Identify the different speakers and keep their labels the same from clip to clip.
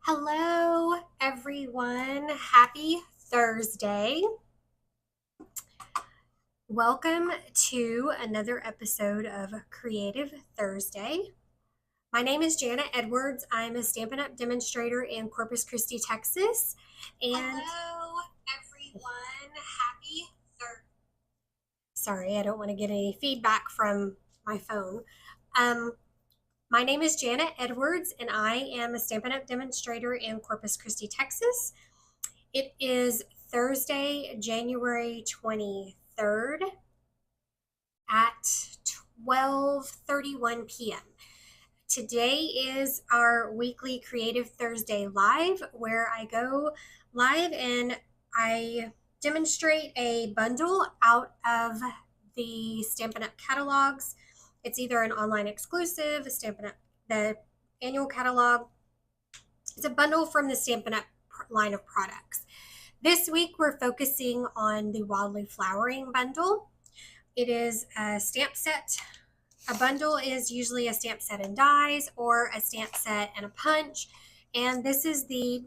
Speaker 1: Hello, everyone. Happy Thursday. Welcome to another episode of Creative Thursday. My name is Janet Edwards. I'm a Stampin' Up! Demonstrator in Corpus Christi, Texas. And hello, everyone. Happy Thursday. Sorry, I don't want to get any feedback from my phone. My name is Janet Edwards, and I am a Stampin' Up! Demonstrator in Corpus Christi, Texas. It is Thursday, January 23rd at 12:31 p.m. Today is our weekly Creative Thursday Live, where I go live and I demonstrate a bundle out of the Stampin' Up! Catalogs. It's either an online exclusive, Stampin' Up! The annual catalog. It's a bundle from the Stampin' Up! Line of products. This week we're focusing on the Wildly Flowering bundle. It is a stamp set. A bundle is usually a stamp set and dies or a stamp set and a punch. And this is the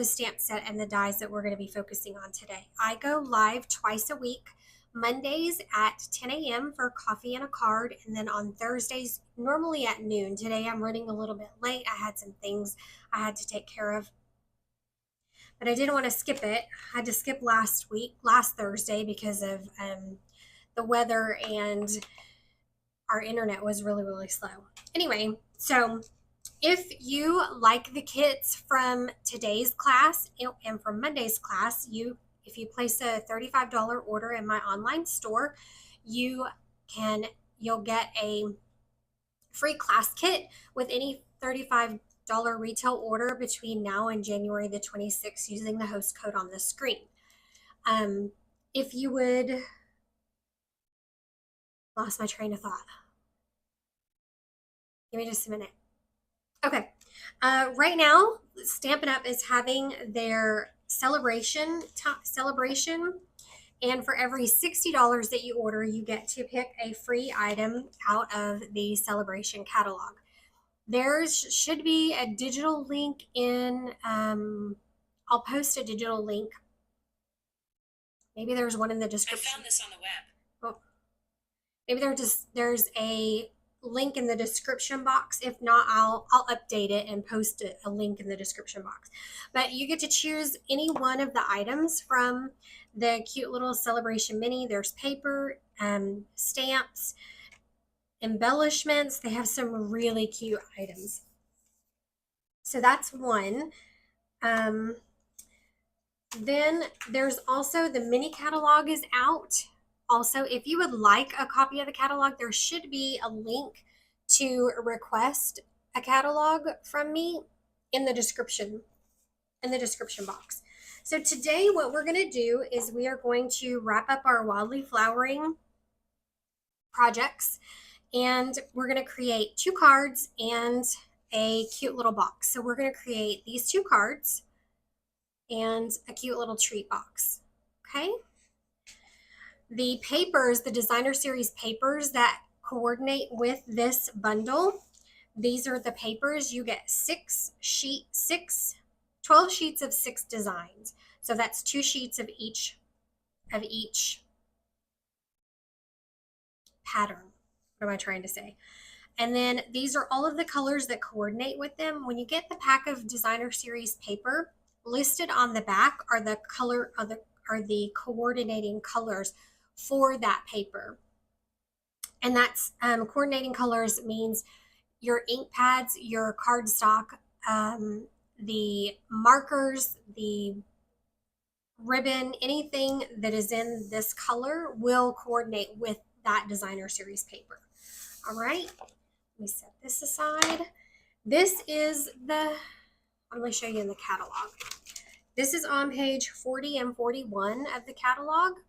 Speaker 1: stamp set and the dies that we're going to be focusing on today. I go live twice a week, Mondays at 10 a.m. for coffee and a card, and then on Thursdays, normally at noon. Today I'm running a little bit late. I had some things I had to take care of, but I didn't want to skip it. I had to skip last Thursday, because of the weather, and our internet was really, really slow. Anyway, so if you like the kits from today's class and from Monday's class, if you place a $35 order in my online store, you'll get a free class kit with any $35 retail order between now and January the 26th using the host code on the screen. If you would, lost my train of thought. Give me just a minute. Okay. Right now, Stampin' Up! Is having their celebration, and for every $60 that you order, you get to pick a free item out of the celebration catalog. There should be a digital link in, I'll post a digital link. Maybe there's one in the description.
Speaker 2: I found this on the web.
Speaker 1: Oh. Maybe there's a link in the description box. If not, I'll update it and post a link in the description box. But you get to choose any one of the items from the cute little celebration mini. There's paper, stamps, embellishments. They have some really cute items. So that's one. Then there's also the mini catalog is out. Also, if you would like a copy of the catalog, there should be a link to request a catalog from me in the description box. So today what we're going to do is we are going to wrap up our Wildly Flowering projects, and we're going to create 2 cards and a cute little box. So we're going to create these 2 cards and a cute little treat box. Okay? The papers, the designer series papers that coordinate with this bundle, these are the papers. You get 12 sheets of 6 designs. So that's 2 sheets of each pattern. What am I trying to say? And then these are all of the colors that coordinate with them. When you get the pack of designer series paper, listed on the back are the coordinating colors for that paper. And that's coordinating colors means your ink pads, your cardstock, the markers, the ribbon, anything that is in this color will coordinate with that designer series paper. All right, let me set this aside. This is I'm going to show you in the catalog. This is on page 40 and 41 of the catalog.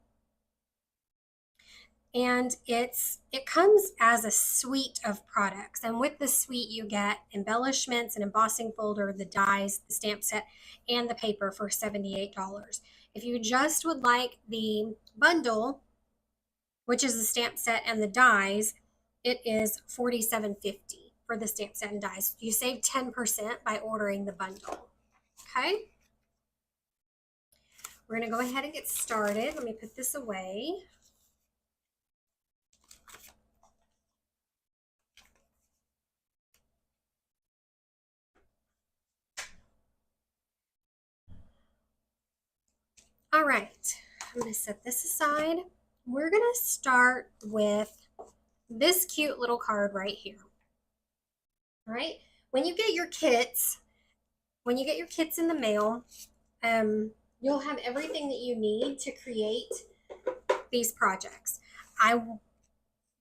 Speaker 1: And it comes as a suite of products. And with the suite, you get embellishments, an embossing folder, the dies, the stamp set, and the paper for $78. If you just would like the bundle, which is the stamp set and the dies, it is $47.50 for the stamp set and dies. You save 10% by ordering the bundle. Okay. We're going to go ahead and get started. Let me put this away. All right, I'm going to set this aside. We're going to start with this cute little card right here. All right, when you get your kits in the mail, you'll have everything that you need to create these projects.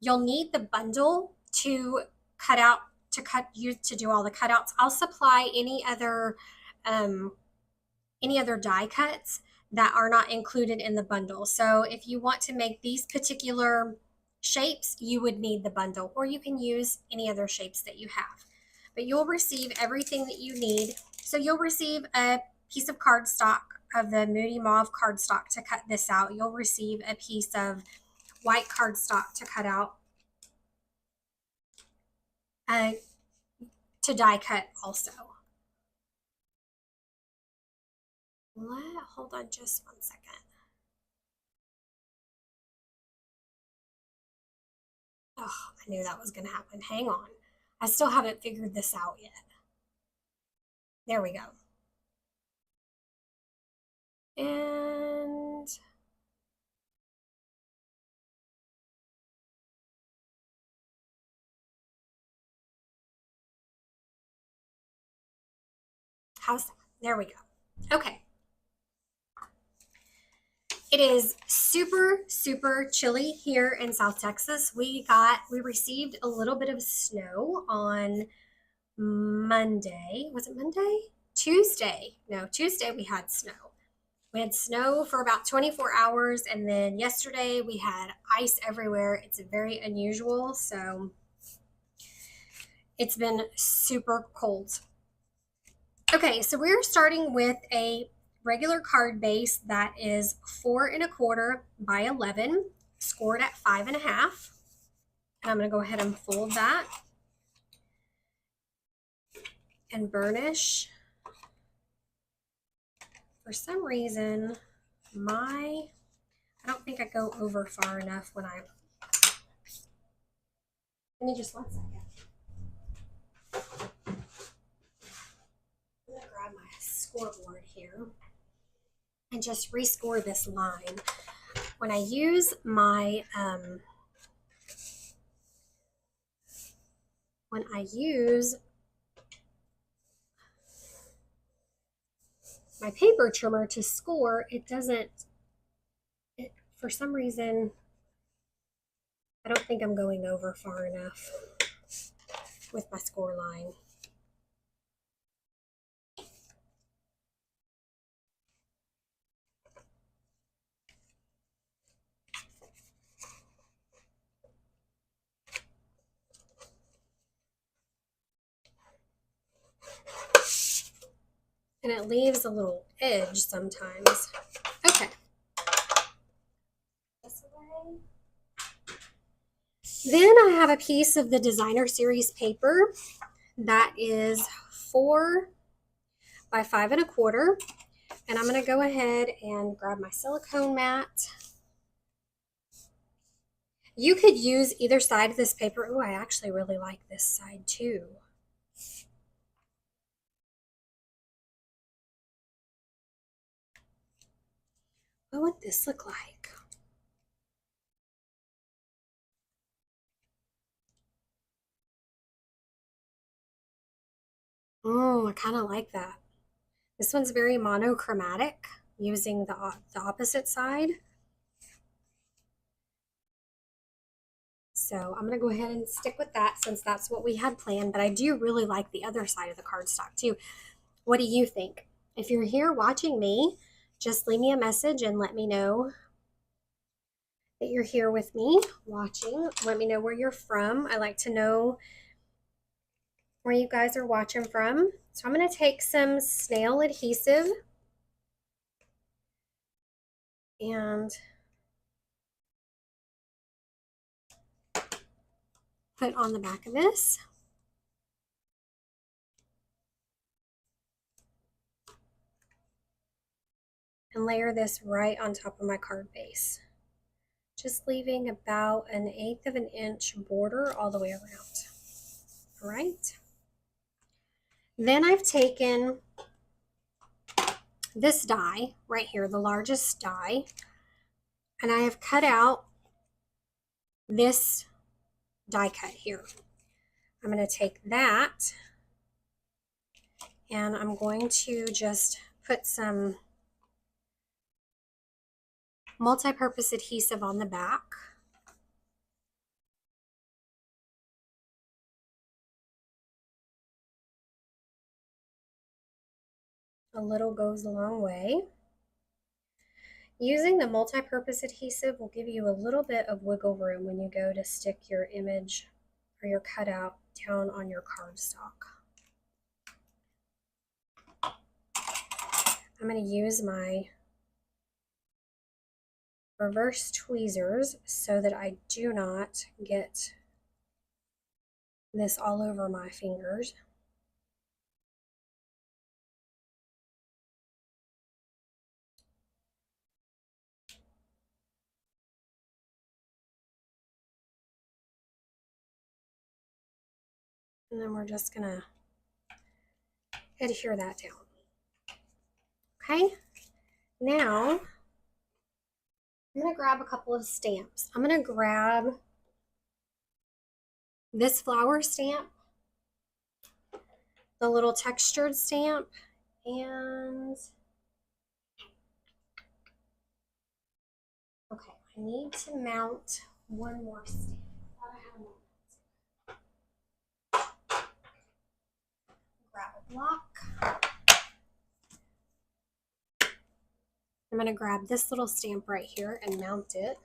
Speaker 1: You'll need the bundle to do all the cutouts. I'll supply any other die cuts that are not included in the bundle. So if you want to make these particular shapes, you would need the bundle, or you can use any other shapes that you have. But you'll receive everything that you need. So you'll receive a piece of cardstock, of the Moody Mauve cardstock to cut this out. You'll receive a piece of white cardstock to cut out, to die cut also. Hold on just 1 second. Oh, I knew that was going to happen. Hang on. I still haven't figured this out yet. There we go. And how's that? There we go. Okay. It is super, super chilly here in South Texas. We received a little bit of snow on Monday. Was it Monday? Tuesday. No, Tuesday we had snow. We had snow for about 24 hours, and then yesterday we had ice everywhere. It's very unusual, so it's been super cold. Okay, so we're starting with a regular card base that is 4 1/4 by 11, scored at 5 1/2. And I'm going to go ahead and fold that and burnish. For some reason, I don't think I go over far enough when I, give me just 1 second. I'm going to grab my scoreboard here and just rescore this line. When I use my my paper trimmer to score, for some reason, I don't think I'm going over far enough with my score line. And it leaves a little edge sometimes. Okay. This away. Then I have a piece of the Designer Series paper that is 4 by 5 1/4. And I'm going to go ahead and grab my silicone mat. You could use either side of this paper. Oh, I actually really like this side too. What would this look like? Oh, I kind of like that. This one's very monochromatic, using the opposite side. So I'm going to go ahead and stick with that since that's what we had planned, but I do really like the other side of the cardstock too. What do you think? If you're here watching me, just leave me a message and let me know that you're here with me watching. Let me know where you're from. I like to know where you guys are watching from. So I'm going to take some snail adhesive and put on the back of this. and layer this right on top of my card base, just leaving about 1/8 of an inch border all the way around. All right. Then I've taken this die right here, the largest die, and I have cut out this die cut here. I'm going to take that and I'm going to just put some multi-purpose adhesive on the back. A little goes a long way. Using the multi-purpose adhesive will give you a little bit of wiggle room when you go to stick your image or your cutout down on your cardstock. I'm going to use my reverse tweezers so that I do not get this all over my fingers. And then we're just going to adhere that down. Okay, now I'm going to grab a couple of stamps. I'm going to grab this flower stamp, the little textured stamp, and okay, I need to mount one more stamp. I thought I had one. Grab a block. I'm going to grab this little stamp right here and mount it.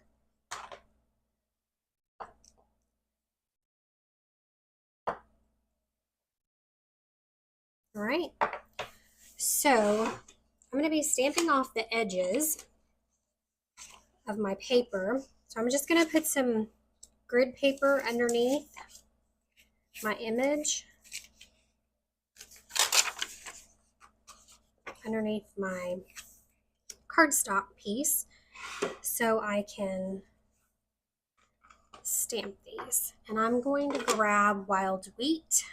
Speaker 1: All right, so I'm going to be stamping off the edges of my paper. So I'm just going to put some grid paper underneath my image, underneath my cardstock piece, so I can stamp these. And I'm going to grab Wild Wheat,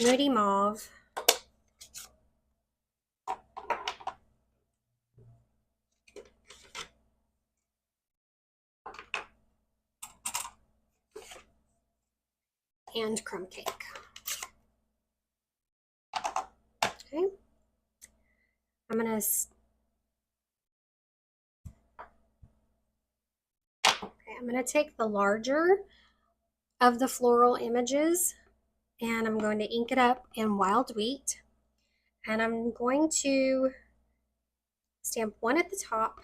Speaker 1: Moody Mauve, and Crumb Cake. Okay, I'm gonna take the larger of the floral images and I'm going to ink it up in Wild Wheat, and I'm going to stamp one at the top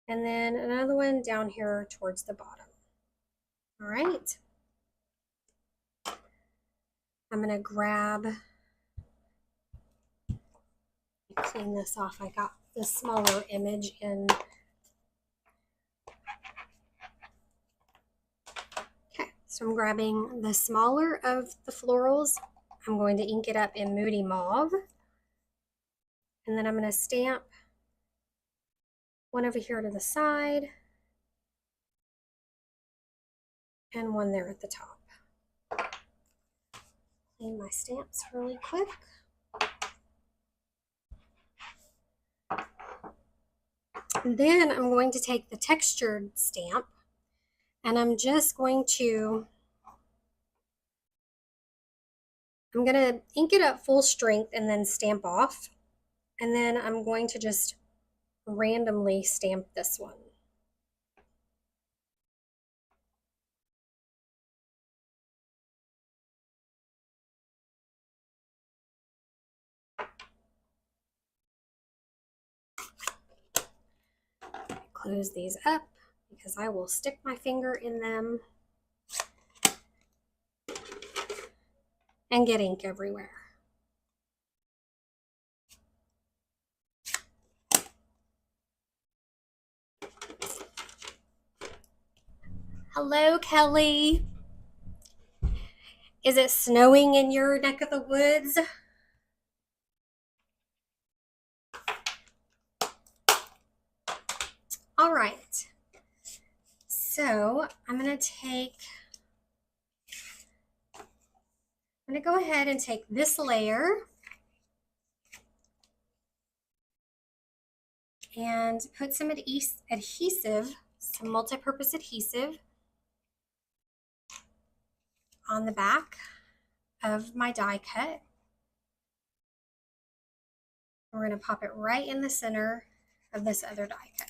Speaker 1: and then another one down here towards the bottom. All right, I'm gonna grab, clean this off. I got the smaller image in. Okay, so I'm grabbing the smaller of the florals. I'm going to ink it up in Moody Mauve, and then I'm going to stamp one over here to the side and one there at the top. Clean my stamps really quick. And then I'm going to take the textured stamp and I'm going to ink it up full strength and then stamp off. And then I'm going to just randomly stamp this one. Close these up because I will stick my finger in them and get ink everywhere. Hello, Kelly. Is it snowing in your neck of the woods? All right, so I'm going to go ahead and take this layer and put some adhesive, some multi-purpose adhesive on the back of my die cut. We're going to pop it right in the center of this other die cut.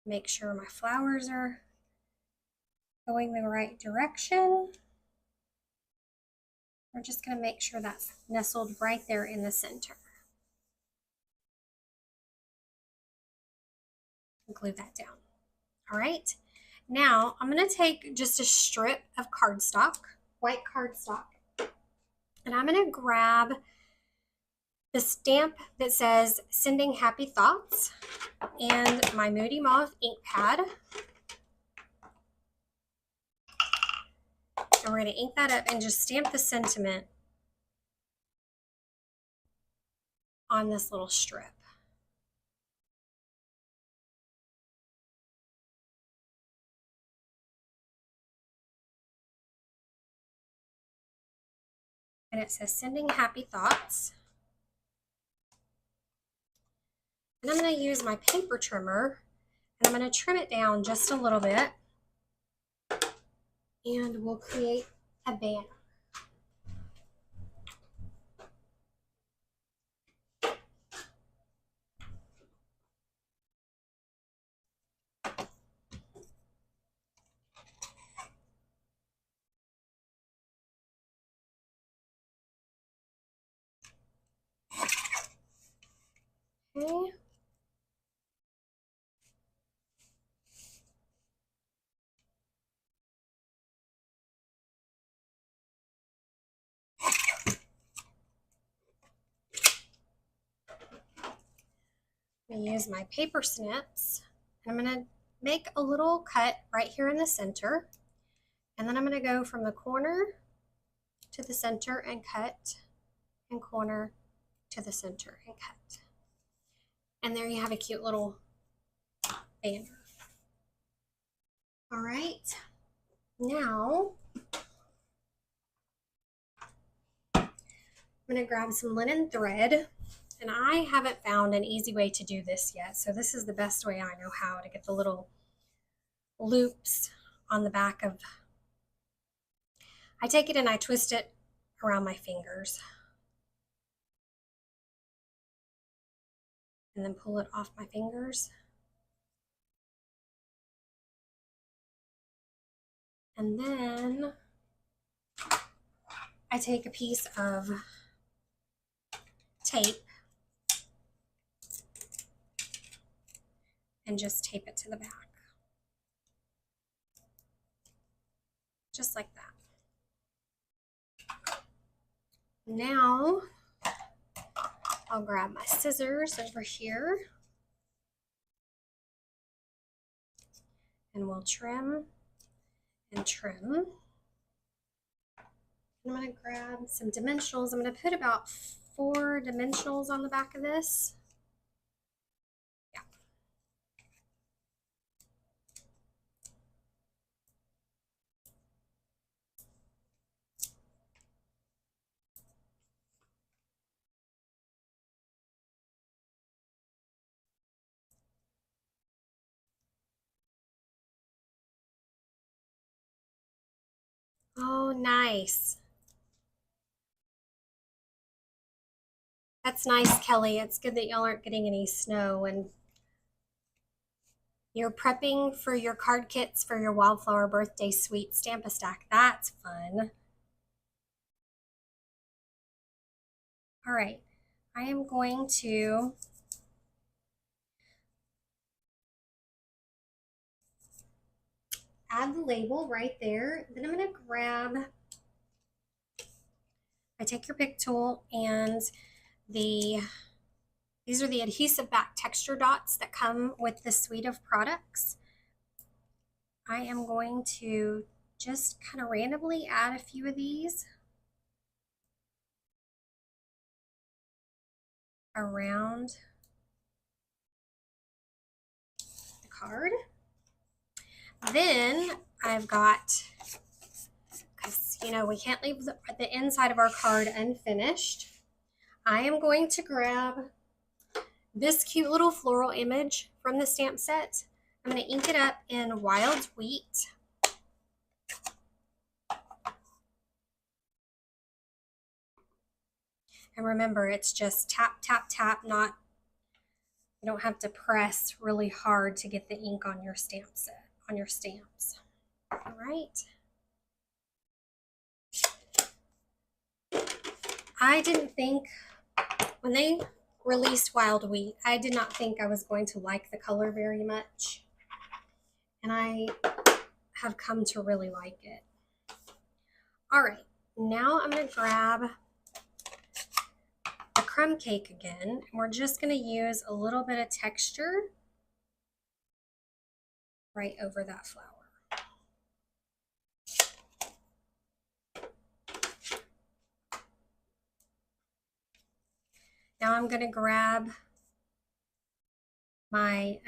Speaker 1: Make sure my flowers are going the right direction. We're just going to make sure that's nestled right there in the center. Glue that down. All right, now I'm going to take just a strip of cardstock, white cardstock, and I'm going to grab the stamp that says "Sending Happy Thoughts" and my Moody Mauve ink pad. And we're going to ink that up and just stamp the sentiment on this little strip. And it says "Sending Happy Thoughts." And I'm going to use my paper trimmer and I'm going to trim it down just a little bit. And we'll create a banner. Okay. I'm going to use my paper snips. And I'm going to make a little cut right here in the center. And then I'm going to go from the corner to the center and cut, and corner to the center and cut. And there you have a cute little banner. All right, now I'm going to grab some linen thread. And I haven't found an easy way to do this yet, so this is the best way I know how to get the little loops on the back of. I take it and I twist it around my fingers. And then pull it off my fingers. And then I take a piece of tape and just tape it to the back. Just like that. Now, I'll grab my scissors over here and we'll trim and trim. I'm going to grab some dimensionals. I'm going to put about 4 dimensionals on the back of this. Yeah. Oh, nice. That's nice, Kelly. It's good that y'all aren't getting any snow and you're prepping for your card kits for your Wildflower birthday suite Stamp-A-Stack. That's fun. All right, I am going to add the label right there. Then I'm going to grab, I take your pick tool and these are the adhesive back texture dots that come with the suite of products. I am going to just kind of randomly add a few of these around card. Then I've got, because you know we can't leave the inside of our card unfinished, I am going to grab this cute little floral image from the stamp set. I'm going to ink it up in Wild Wheat. And remember, it's just tap, tap, tap, not, you don't have to press really hard to get the ink on your stamp set, on your stamps. All right. I didn't think, when they released Wild Wheat, I did not think I was going to like the color very much. And I have come to really like it. All right, now I'm going to grab the crumb cake again, and we're just going to use a little bit of texture right over that flower. Now I'm going to grab my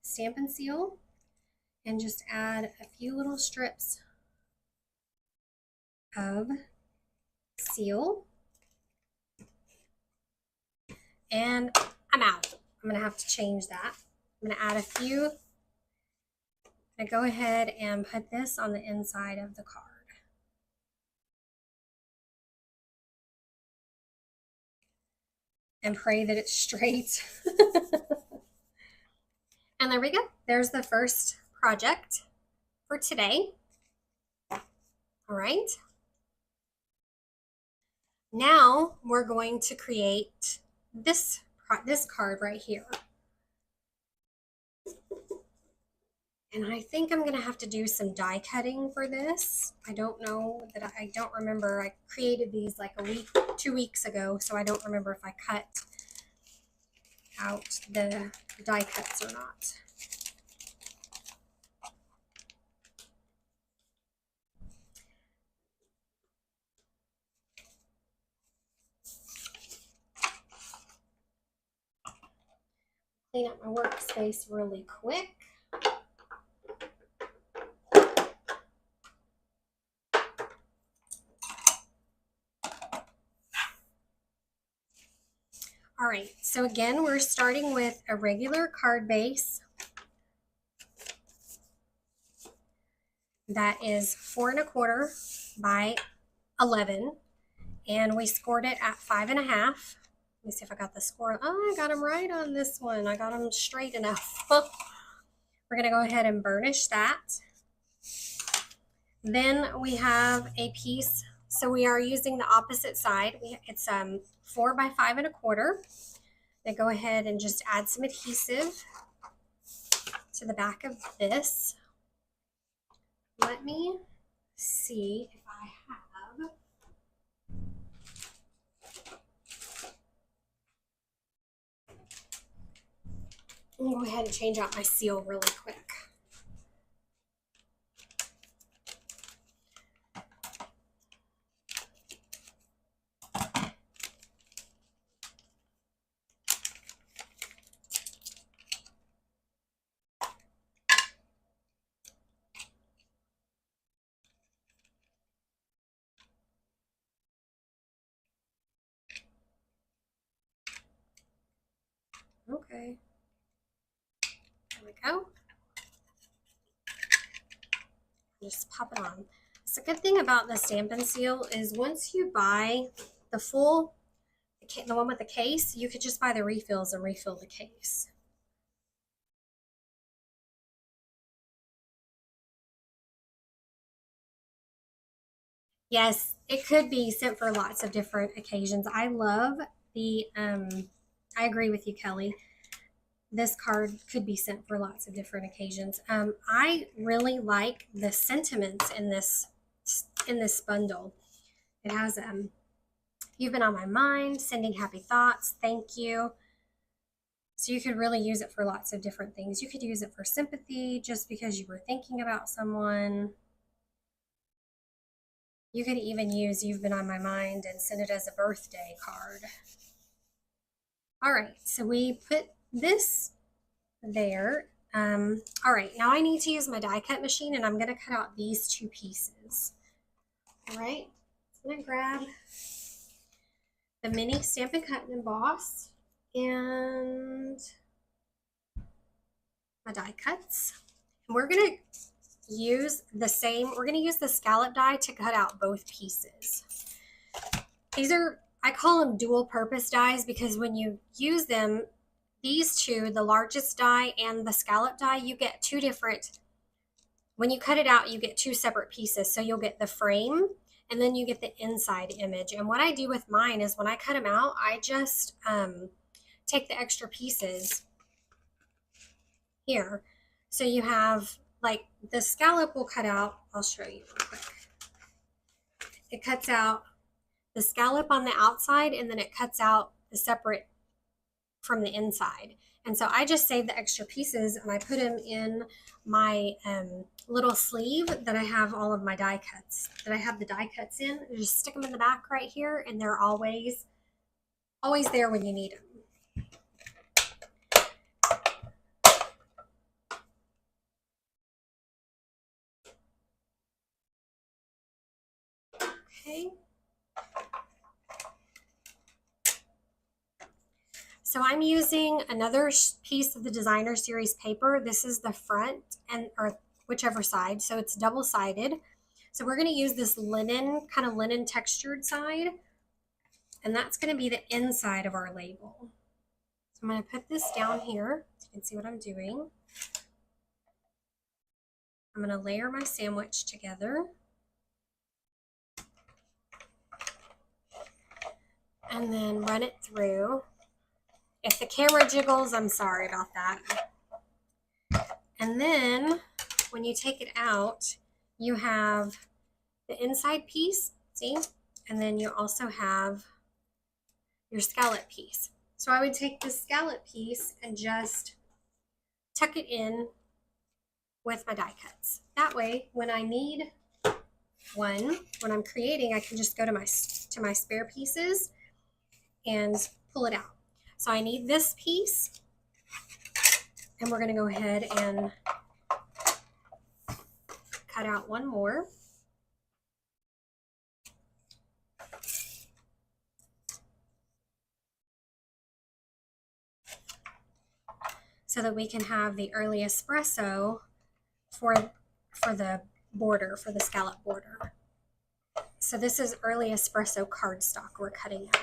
Speaker 1: Stampin' Seal and just add a few little strips of seal. And I'm out. I'm going to have to change that. I'm going to add a few. I'm going to go ahead and put this on the inside of the card. And pray that it's straight. And there we go. There's the first project for today. All right. Now we're going to create this card right here. And I think I'm going to have to do some die cutting for this. I don't know that I don't remember. I created these like 2 weeks ago, so I don't remember if I cut out the die cuts or not. Clean up my workspace really quick. All right, so again, we're starting with a regular card base that is 4 1/4 by 11, and we scored it at 5 1/2. Let me see if I got the score. Oh, I got them right on this one. I got them straight enough. We're gonna go ahead and burnish that. Then we have a piece. So we are using the opposite side. It's 4 by 5 1/4. Then go ahead and just add some adhesive to the back of this. Let me see if I have. I'm gonna go ahead and change out my seal really quick. Okay, there we go. Just pop it on. So the good thing about the Stampin' Seal is once you buy the one with the case, you could just buy the refills and refill the case. Yes, it could be sent for lots of different occasions. I love the, I agree with you, Kelly. This card could be sent for lots of different occasions. I really like the sentiments in this bundle. It has you've been on my mind, sending happy thoughts, thank you. So you could really use it for lots of different things. You could use it for sympathy, just because you were thinking about someone. You could even use "You've Been on My Mind" and send it as a birthday card. All right, so we put this there. All right, now I need to use my die cut machine, and I'm going to cut out these two pieces. All right, I'm going to grab the mini Stampin' Cut and Emboss and my die cuts. And we're going to use the same, we're going to use the scallop die to cut out both pieces. These are, I call them dual purpose dies because when you use them, these two, the largest die and the scallop die, you get two different, when you cut it out, you get two separate pieces. So you'll get the frame and then you get the inside image. And what I do with mine is when I cut them out, I just take the extra pieces here. So you have like the scallop will cut out, I'll show you real quick. It cuts out the scallop on the outside and then it cuts out the separate from the inside. And so I just save the extra pieces and I put them in my little sleeve that I have all of my die cuts, that I have the die cuts in. I just stick them in the back right here and they're always there when you need them. Okay. So I'm using another piece of the Designer Series paper. This is the front and or whichever side. So it's double-sided. So we're going to use this linen, kind of linen textured side. And that's going to be the inside of our label. So I'm going to put this down here so you can see what I'm doing. I'm going to layer my sandwich together. And then run it through. If the camera jiggles, I'm sorry about that. And then when you take it out, you have the inside piece, see? And then you also have your scallop piece. So I would take the scallop piece and just tuck it in with my die cuts. That way, when I need one, when I'm creating, I can just go to my spare pieces and pull it out. So I need this piece, and we're going to go ahead and cut out one more. So that we can have the early espresso for the border, for the scallop border. So this is early espresso cardstock we're cutting out.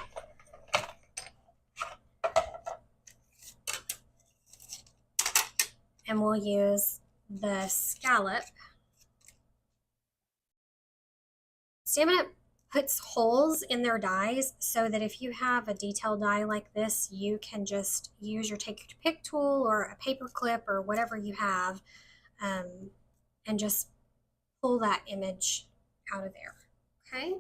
Speaker 1: And we'll use the scallop. Stampin' Up puts holes in their dies so that if you have a detail die like this, you can just use your take your pick tool or a paper clip or whatever you have and just pull that image out of there. Okay.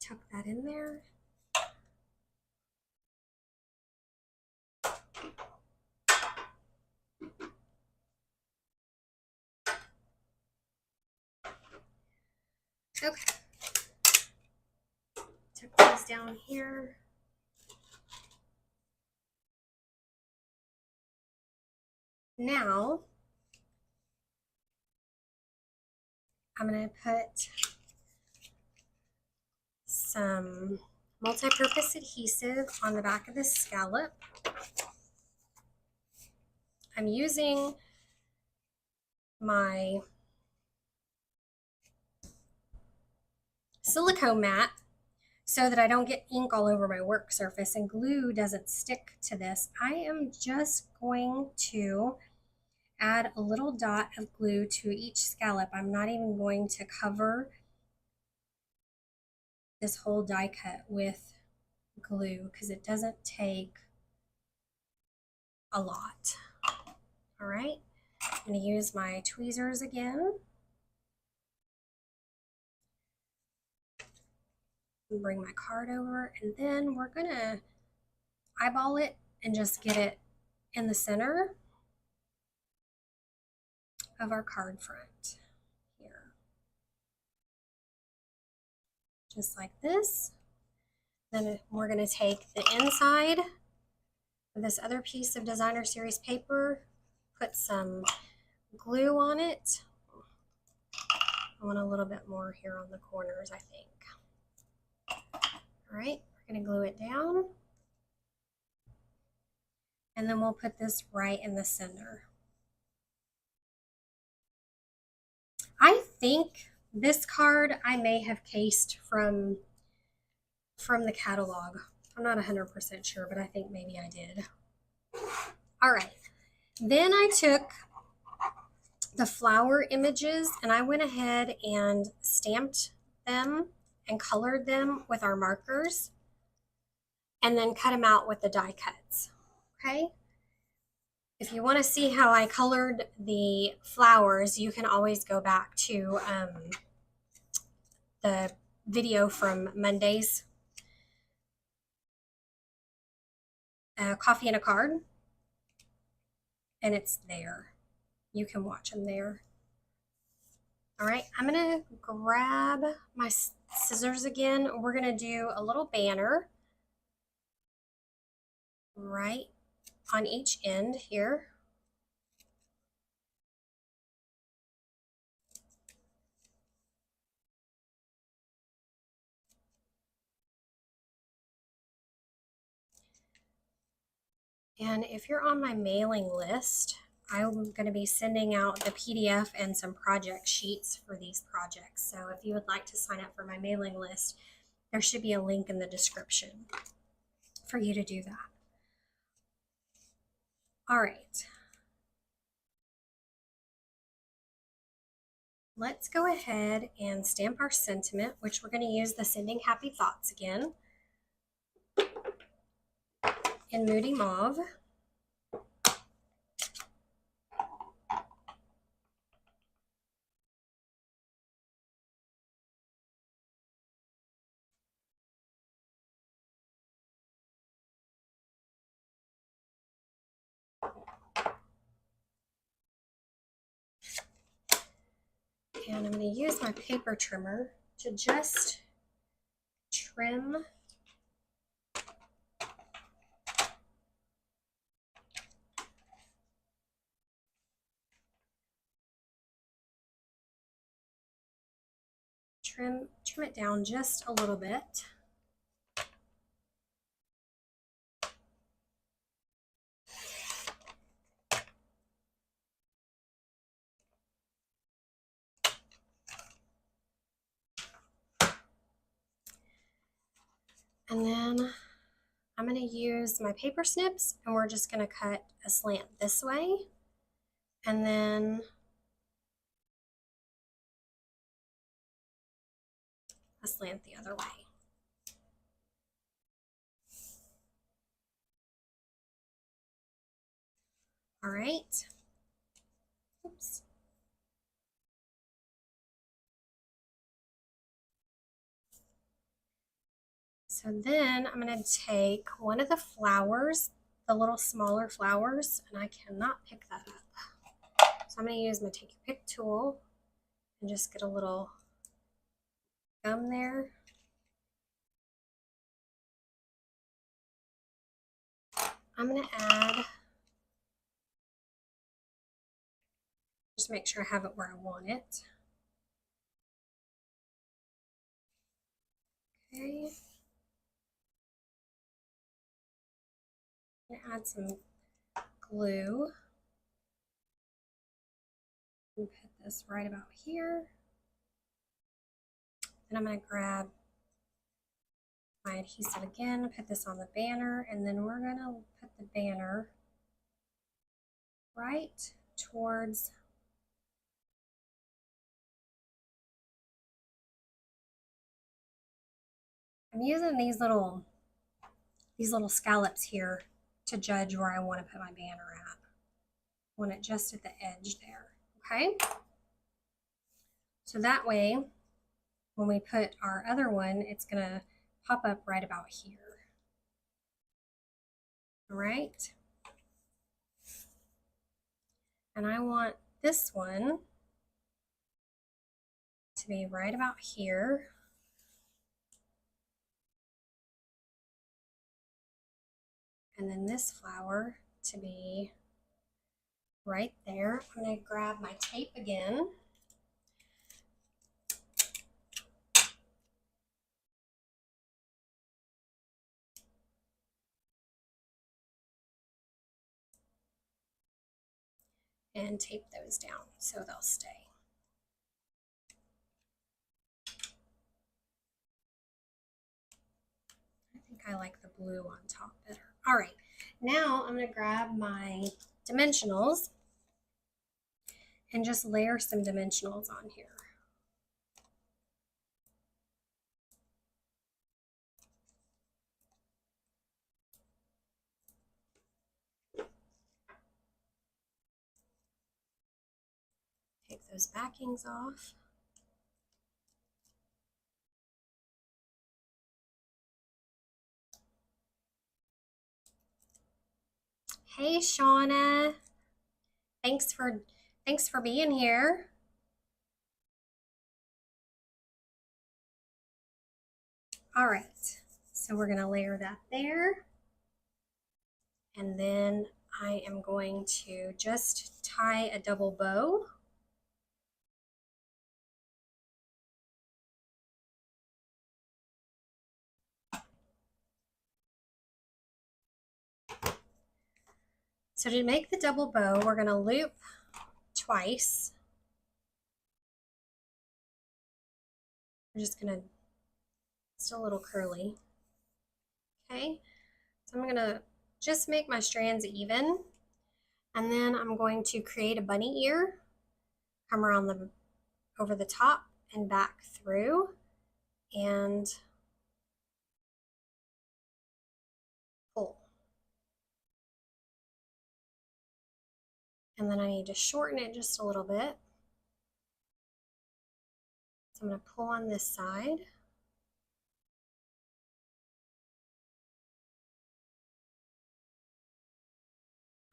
Speaker 1: Tuck that in there. Okay. Tuck these down here. Now, I'm going to put some multi-purpose adhesive on the back of this scallop. I'm using my silicone mat so that I don't get ink all over my work surface and glue doesn't stick to this. I am just going to add a little dot of glue to each scallop. I'm not even going to cover this whole die cut with glue because it doesn't take a lot. All right, I'm going to use my tweezers again. Bring my card over, and then we're going to eyeball it and just get it in the center of our card front here. Just like this. Then we're going to take the inside of this other piece of Designer Series paper, put some glue on it. I want a little bit more here on the corners, I think. All right, we're going to glue it down. And then we'll put this right in the center. I think this card I may have cased from the catalog. I'm not 100% sure, but I think maybe I did. All right. Then I took the flower images and I went ahead and stamped them and colored them with our markers and then cut them out with the die cuts. Okay. If you want to see how I colored the flowers, you can always go back to the video from Monday's Coffee and a Card, and it's there. You can watch them there. All right, I'm gonna grab my scissors again. We're gonna do a little banner right on each end here. And if you're on my mailing list, I'm going to be sending out the PDF and some project sheets for these projects. So if you would like to sign up for my mailing list, there should be a link in the description for you to do that. All right. Let's go ahead and stamp our sentiment, which we're going to use the Sending Happy Thoughts again in Moody Mauve. And I'm going to use my paper trimmer to just trim it down just a little bit. And then I'm going to use my paper snips and we're just going to cut a slant this way and then a slant the other way. All right. Oops. So then I'm going to take one of the flowers, the little smaller flowers, and I cannot pick that up. So I'm going to use my Take Your Pick tool and just get a little gum there. I'm going to add, just make sure I have it where I want it. Okay. I'm going to add some glue and put this right about here. Then I'm going to grab my adhesive again, put this on the banner, and then we're going to put the banner right towards I'm using these little scallops here to judge where I want to put my banner at. I want it just at the edge there, okay? So that way, when we put our other one, it's gonna pop up right about here. All right? And I want this one to be right about here. and then this flower to be right there. I'm going to grab my tape again. And tape those down so they'll stay. I think I like the blue on top better. All right, now I'm going to grab my dimensionals and just layer some dimensionals on here. Take those backings off. Hey, Shauna. Thanks for being here. All right, so we're going to layer that there. And then I am going to just tie a double bow. So to make the double bow, we're going to loop twice. We're just going to, still a little curly. Okay, so I'm going to just make my strands even. And then I'm going to create a bunny ear, come around over the top and back through, and pull. And then I need to shorten it just a little bit. So I'm going to pull on this side.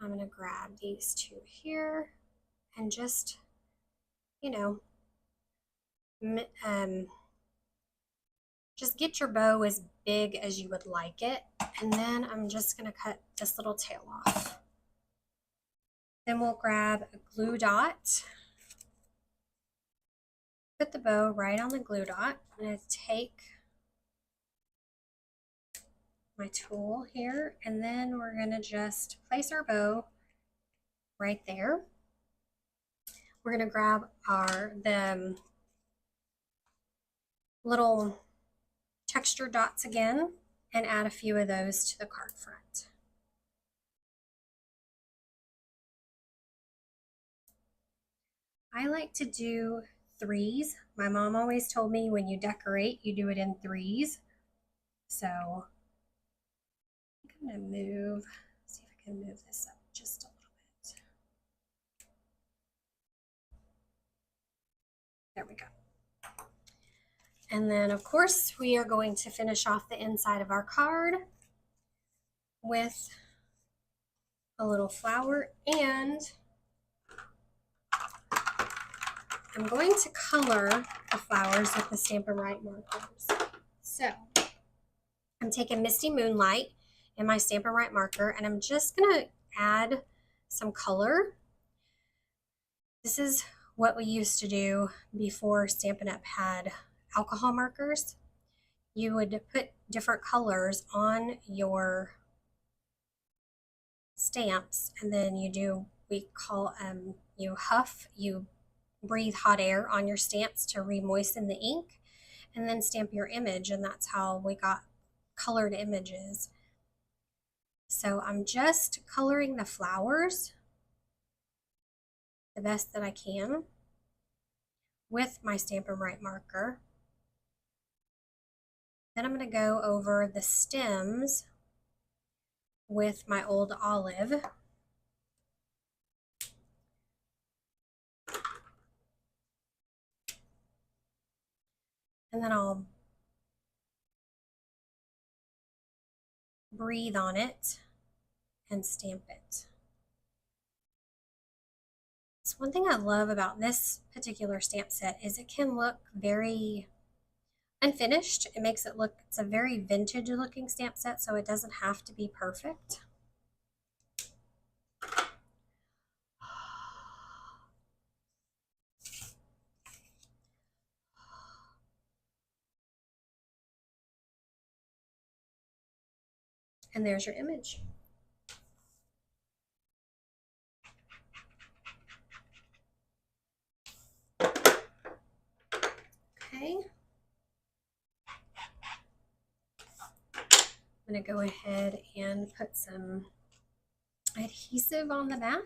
Speaker 1: I'm going to grab these two here and just, you know, just get your bow as big as you would like it. And then I'm just going to cut this little tail off. Then we'll grab a glue dot. Put the bow right on the glue dot. I'm going to take my tool here, and then we're going to just place our bow right there. We're going to grab the little texture dots again and add a few of those to the card front. I like to do threes. My mom always told me when you decorate, you do it in threes. So I'm going to see if I can move this up just a little bit. There we go. And then, of course, we are going to finish off the inside of our card with a little flower, and I'm going to color the flowers with the Stampin' Up markers. So I'm taking Misty Moonlight in my Stampin' Up marker, and I'm just going to add some color. This is what we used to do before Stampin' Up had alcohol markers. You would put different colors on your stamps, and then you breathe hot air on your stamps to re-moisten the ink, and then stamp your image, and that's how we got colored images. So I'm just coloring the flowers the best that I can with my Stampin' Up marker. Then I'm going to go over the stems with my old olive. And then I'll breathe on it and stamp it. So one thing I love about this particular stamp set is it can look very unfinished. It makes it look, it's a very vintage looking stamp set, so it doesn't have to be perfect. And there's your image. Okay. I'm going to go ahead and put some adhesive on the back.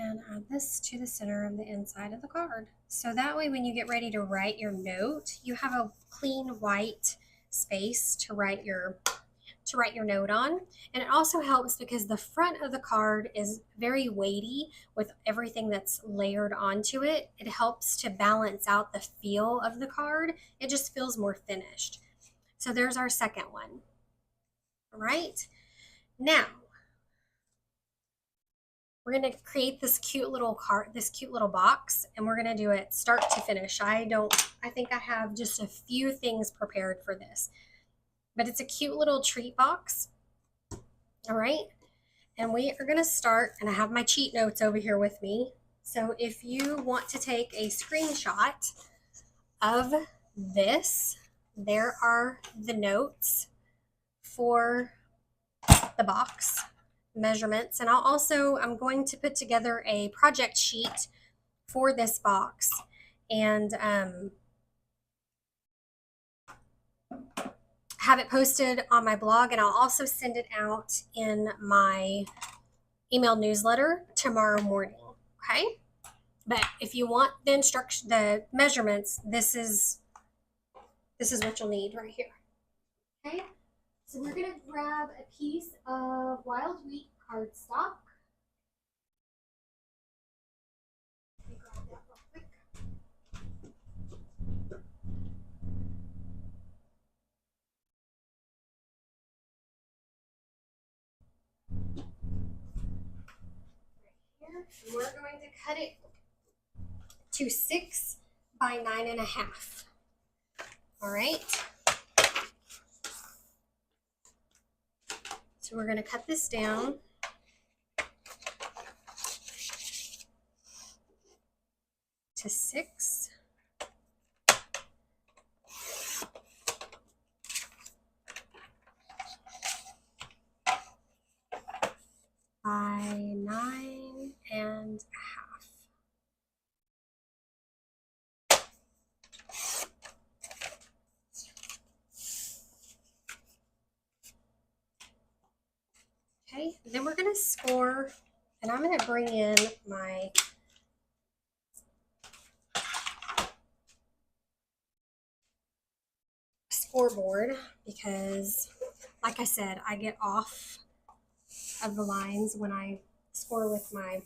Speaker 1: And add this to the center of the inside of the card. So that way when you get ready to write your note, you have a clean white space to write your note on. And it also helps because the front of the card is very weighty with everything that's layered onto it. It helps to balance out the feel of the card. It just feels more finished. So there's our second one. All right. Now, we're going to create this cute little box, and we're going to do it start to finish. I think I have just a few things prepared for this, but it's a cute little treat box. All right. And we are going to start, and I have my cheat notes over here with me. So if you want to take a screenshot of this, there are the notes for the box measurements. And I'm going to put together a project sheet for this box and have it posted on my blog, and I'll also send it out in my email newsletter tomorrow morning. Okay. But if you want the measurements, this is what you'll need right here. Okay. So we're going to grab a piece of wild wheat cardstock. Let me grab that real quick. Right here. And we're going to cut it to 6 by 9.5. All right. So we're going to cut this down to 6 by 9.5. Okay, then we're going to score, and I'm going to bring in my scoreboard because, like I said, I get off of the lines when I score with my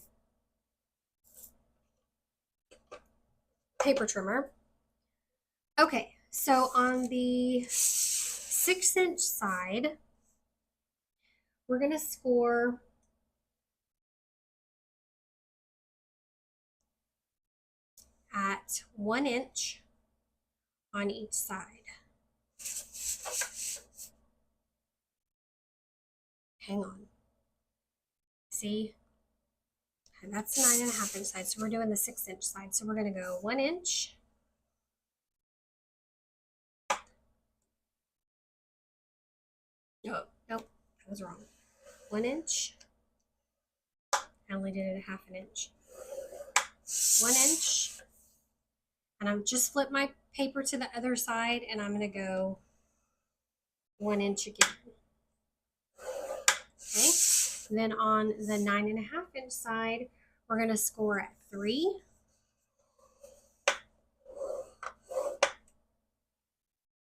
Speaker 1: paper trimmer. Okay, so on the 6-inch side, we're going to score at 1 inch on each side. Hang on. See? And that's the 9.5 inch side. So we're doing the 6-inch side. So we're going to go 1 inch. Oh, nope, that was wrong. 1 inch. I only did it a 1/2 inch. 1 inch. And I'm just flip my paper to the other side, and I'm going to go 1 inch again. Okay. And then on the 9.5 inch side, we're going to score at 3.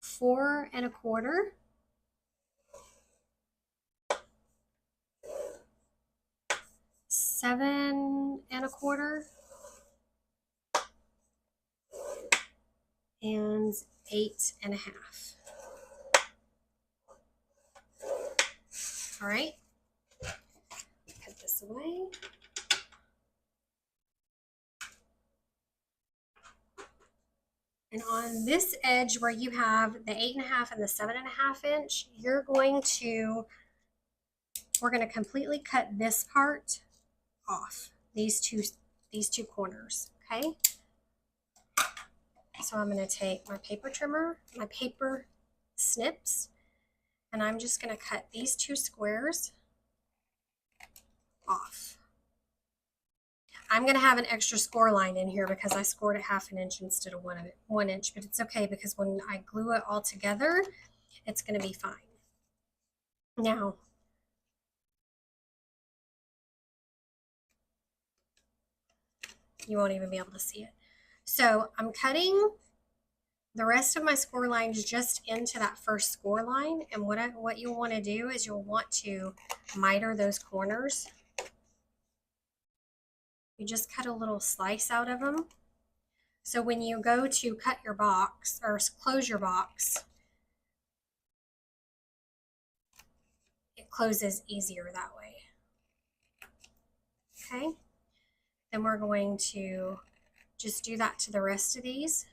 Speaker 1: 4 1/4. 7 1/4. And 8 1/2. All right. Put this away. And on this edge where you have the 8.5 and the 7.5 inch, we're going to completely cut this part off, these two corners, okay? So I'm going to take my paper trimmer, my paper snips, and I'm just going to cut these two squares off. I'm going to have an extra score line in here because I scored it 1/2 inch instead of 1 inch, but it's okay because when I glue it all together, it's going to be fine. Now, you won't even be able to see it. So I'm cutting the rest of my score lines just into that first score line, and what you'll want to do is you'll want to miter those corners. You just cut a little slice out of them. So when you go to cut your box or close your box, it closes easier that way. Okay, then we're going to just do that to the rest of these.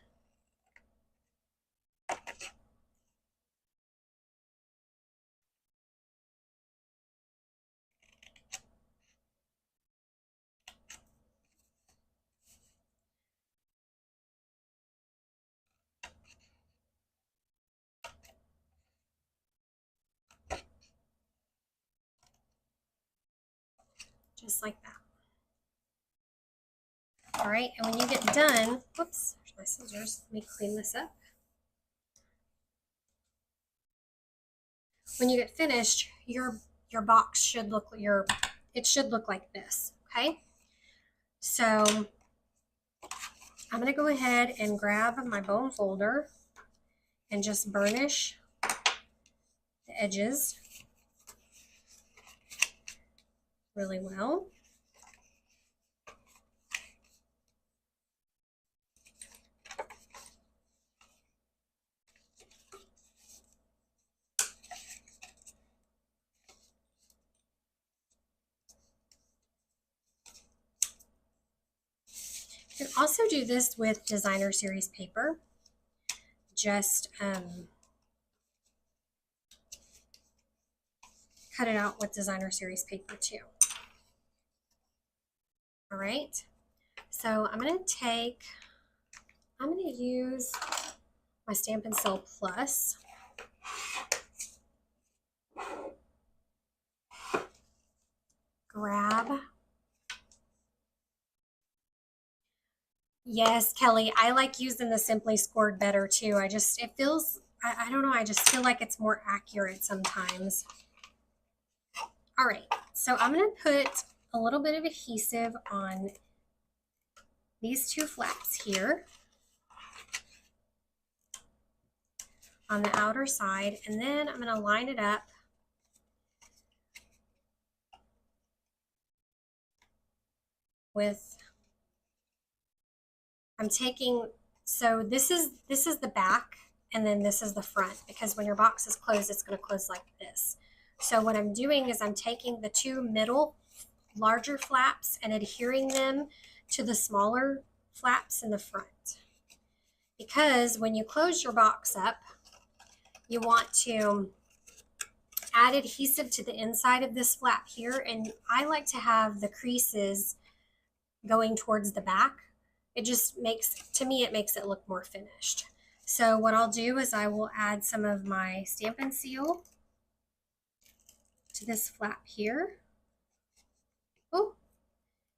Speaker 1: Just like that. All right, and when you get done, whoops, there's my scissors. Let me clean this up. When you get finished, your box should look it should look like this, okay? So I'm gonna go ahead and grab my bone folder and just burnish the edges really well. You can also do this with designer series paper. Just cut it out with designer series paper too. All right, so I'm going to use my Stampin' Up Plus. Grab. Yes, Kelly, I like using the Simply Scored better too. I don't know, I just feel like it's more accurate sometimes. All right, so I'm going to put a little bit of adhesive on these two flaps here on the outer side, and then I'm going to line it up with, so this is the back, and then this is the front, because when your box is closed, it's going to close like this. So what I'm doing is I'm taking the two middle larger flaps and adhering them to the smaller flaps in the front. Because when you close your box up, you want to add adhesive to the inside of this flap here, and I like to have the creases going towards the back. It just makes, to me, it makes it look more finished. So what I'll do is I will add some of my Stampin' Seal to this flap here. Oh,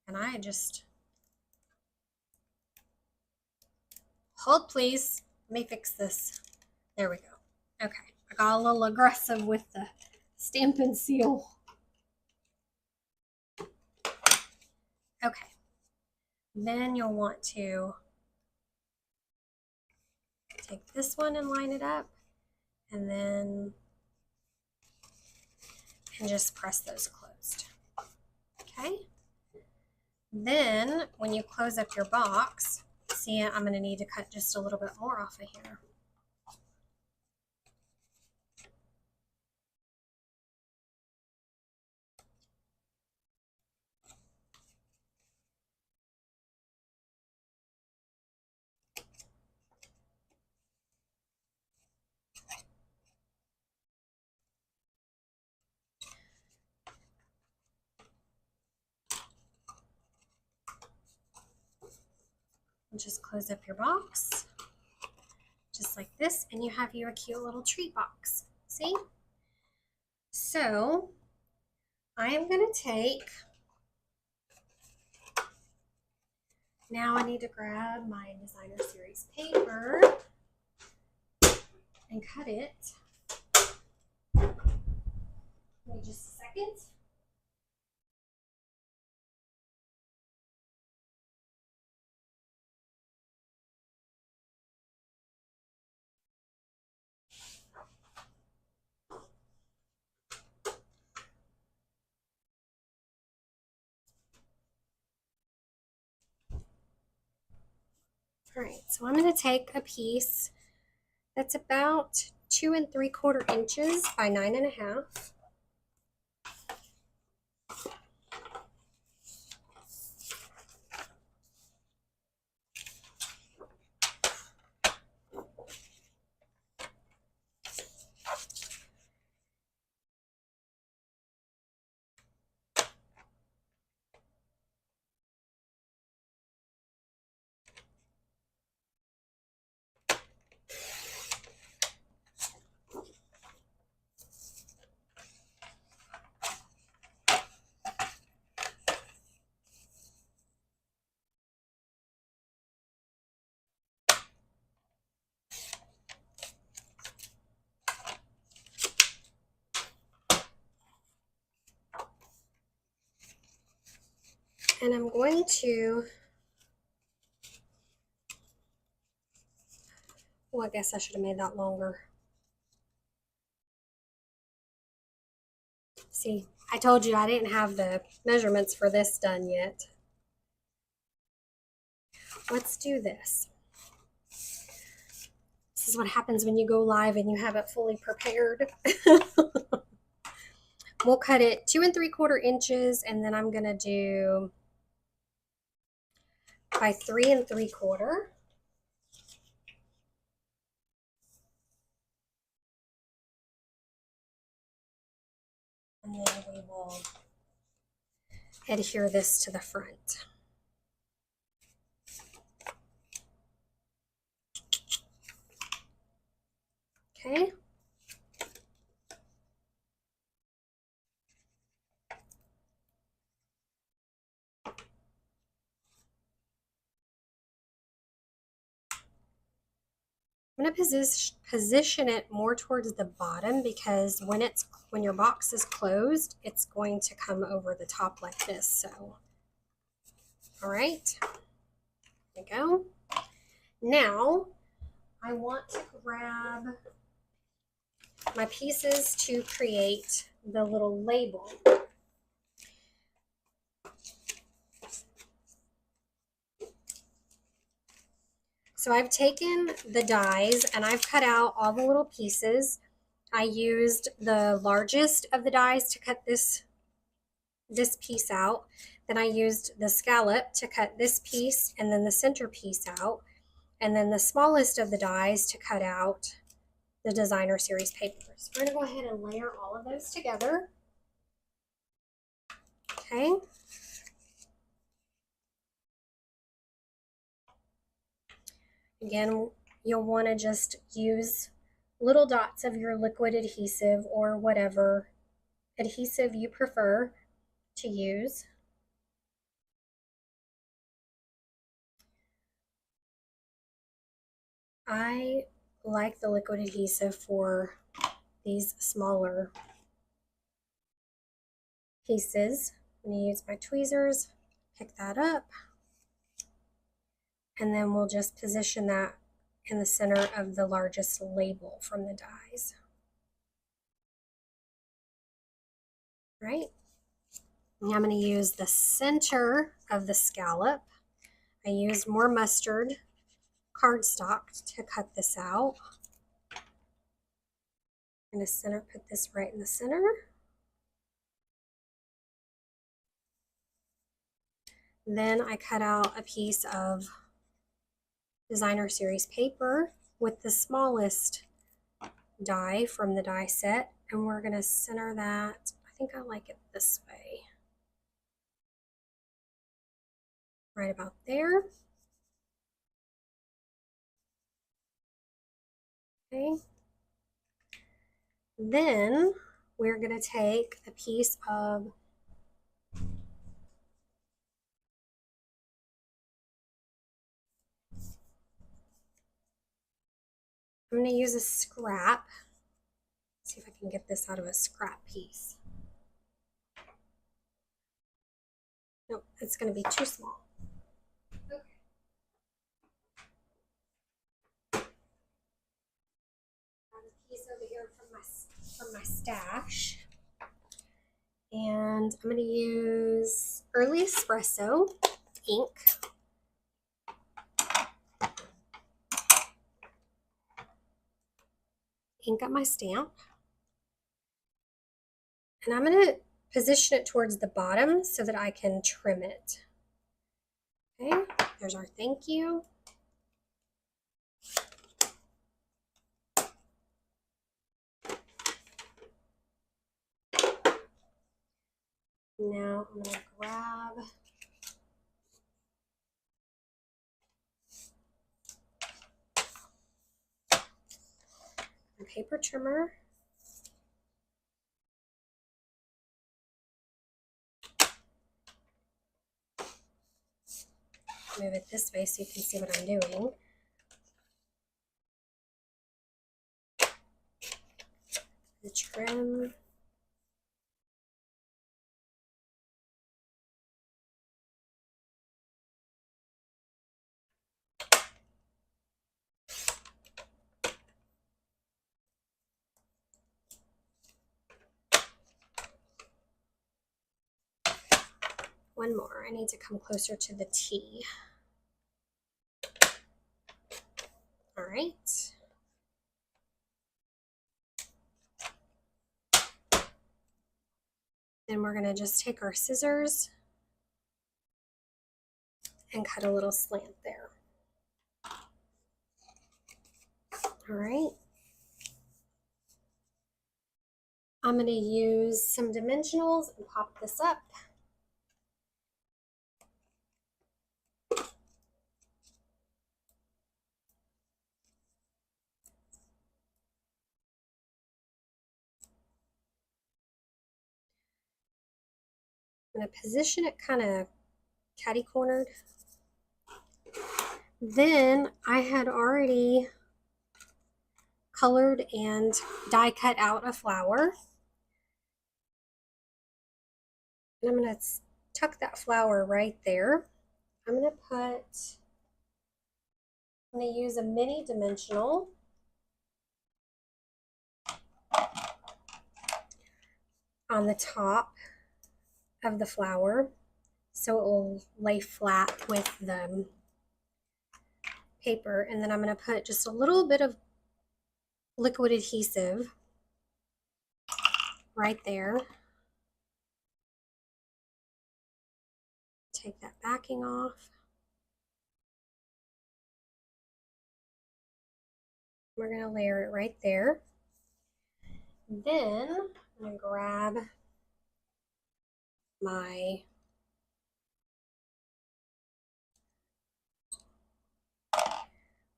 Speaker 1: and I just, hold please, let me fix this. There we go. Okay, I got a little aggressive with the Stampin' Seal. Okay, then you'll want to take this one and line it up, and then just press those closed. Okay, then when you close up your box, see, I'm going to need to cut just a little bit more off of here. just close up your box, just like this, and you have you a cute little treat box. See? So I am going to take, now I need to grab my designer series paper and cut it. Give me just a second. All right, so I'm going to take a piece that's about 2 3/4 inches by 9 1/2. And I'm going to, well, I guess I should have made that longer. See, I told you I didn't have the measurements for this done yet. Let's do this. This is what happens when you go live and you have it fully prepared. We'll cut it 2 3/4 inches, and then I'm gonna do by 3 3/4. And then we will adhere this to the front. Okay. I'm going to position it more towards the bottom, because when your box is closed, it's going to come over the top like this. So, all right, there we go. Now I want to grab my pieces to create the little label. So I've taken the dies and I've cut out all the little pieces. I used the largest of the dies to cut this piece out. Then I used the scallop to cut this piece and then the center piece out. And then the smallest of the dies to cut out the designer series papers. We're going to go ahead and layer all of those together. Okay. Again, you'll want to just use little dots of your liquid adhesive or whatever adhesive you prefer to use. I like the liquid adhesive for these smaller pieces. I'm going to use my tweezers, pick that up, and then we'll just position that in the center of the largest label from the dies. Right? And I'm going to use the center of the scallop. I used more mustard cardstock to cut this out. I'm going to put this right in the center. Then I cut out a piece of designer series paper with the smallest die from the die set, and we're going to center that. I think I like it this way, right about there. Okay. Then we're going to take a piece of I'm going to use a scrap. Let's see if I can get this out of a scrap piece. Nope, it's going to be too small. Okay. I have a piece over here from my stash. And I'm going to use Early Espresso ink. Ink up my stamp. And I'm going to position it towards the bottom so that I can trim it. Okay, there's our thank you. Now I'm going to grab my paper trimmer. Move it this way so you can see what I'm doing. The trim. One more. I need to come closer to the T. All right. Then we're going to just take our scissors and cut a little slant there. All right. I'm going to use some dimensionals and pop this up. I'm going to position it kind of catty-cornered. Then I had already colored and die cut out a flower. And I'm going to tuck that flower right there. I'm going to use a mini dimensional. On the top of the flower so it will lay flat with the paper, and then I'm going to put just a little bit of liquid adhesive right there. Take that backing off. We're going to layer it right there. Then I'm going to grab my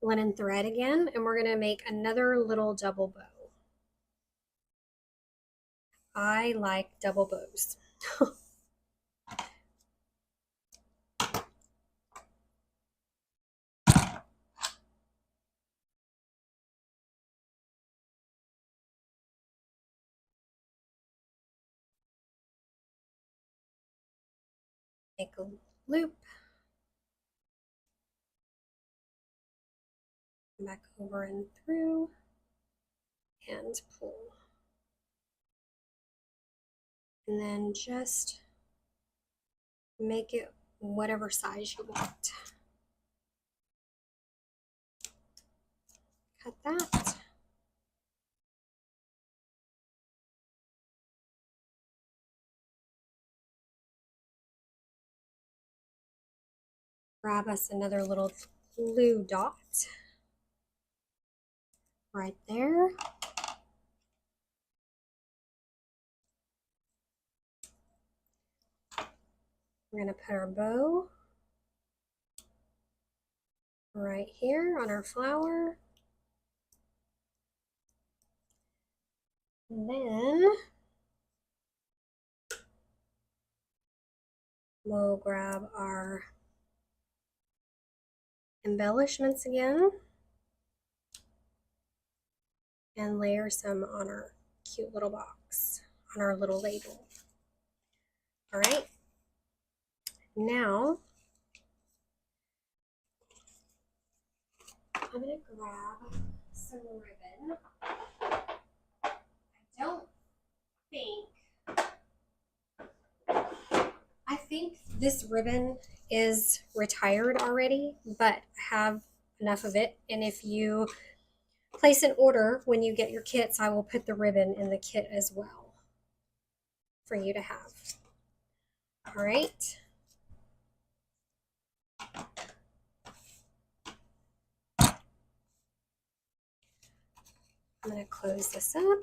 Speaker 1: linen thread again, and we're going to make another little double bow. I like double bows. Make a loop. Back over and through and pull. And then just make it whatever size you want. Cut that. Grab us another little blue dot right there. We're going to put our bow right here on our flower. we'll grab our embellishments again and layer some on our cute little box, on our little label. All right, now I'm gonna grab some ribbon. I think this ribbon is retired already, but I have enough of it. And if you place an order when you get your kits, I will put the ribbon in the kit as well for you to have. All right. I'm going to close this up.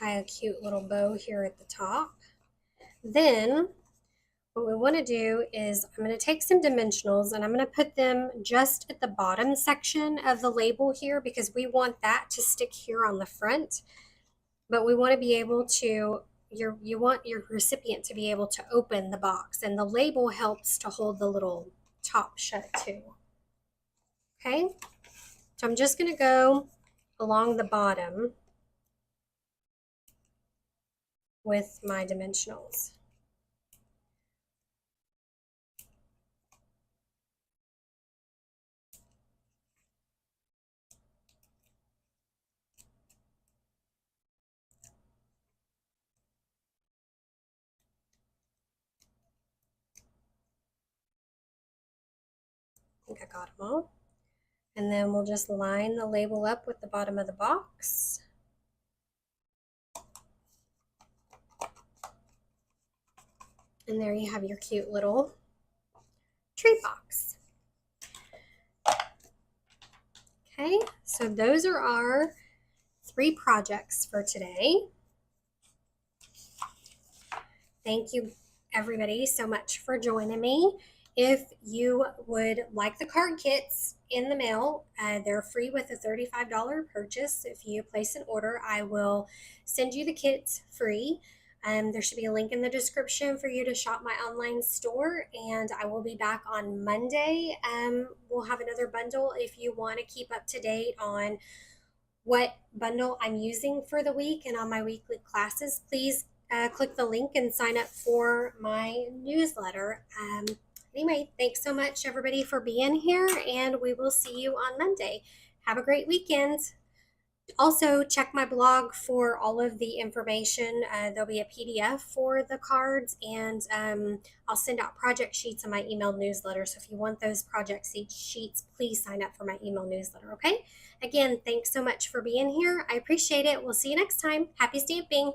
Speaker 1: Tie a cute little bow here at the top. Then what we want to do is I'm going to take some dimensionals and I'm going to put them just at the bottom section of the label here because we want that to stick here on the front. But we want to be able to, you want your recipient to be able to open the box, and the label helps to hold the little top shut too. Okay, so I'm just going to go along the bottom with my dimensionals. I think I got them all. And then we'll just line the label up with the bottom of the box. And there you have your cute little tree box. Okay, so those are our 3 projects for today. Thank you everybody so much for joining me. If you would like the card kits in the mail, they're free with a $35 purchase. If you place an order, I will send you the kits free. There should be a link in the description for you to shop my online store, and I will be back on Monday. We'll have another bundle. If you want to keep up to date on what bundle I'm using for the week and on my weekly classes, please click the link and sign up for my newsletter. Anyway, thanks so much everybody for being here, and we will see you on Monday. Have a great weekend. Also, check my blog for all of the information. There'll be a PDF for the cards, and I'll send out project sheets in my email newsletter. So if you want those project sheets, please sign up for my email newsletter, okay? Again, thanks so much for being here. I appreciate it. We'll see you next time. Happy stamping.